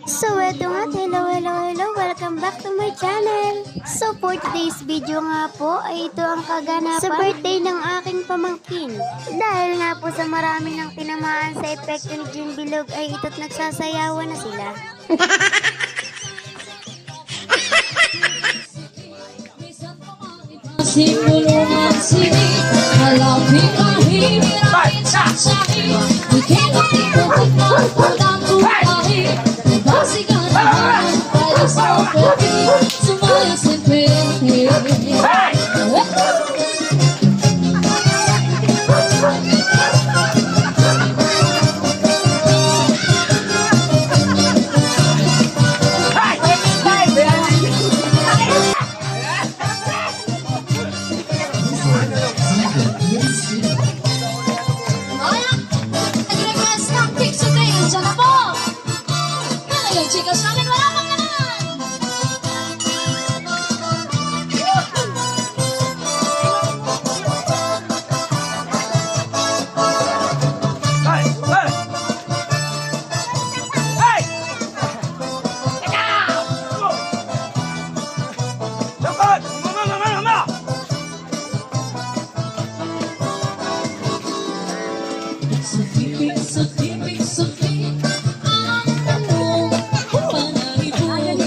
So eto nga, hello, welcome back to my channel. So for today's video nga po ay ito ang kaganapan sa birthday ng aking pamangkin. Dahil nga po sa marami ng tinamaan sa epekto ni June Bilog ay ito't nagsasayawan na sila. Simulungan sini Halapi kahimiran sasahi Bikinang ikutin na pulang tumahi Basikan naman tayo sa pwede Sumaya simple Chicas, namin wala pang naman! Hey! Hey! Hey! Teka! Dapat! Mama! Sa tipik ang tanong panalibuhin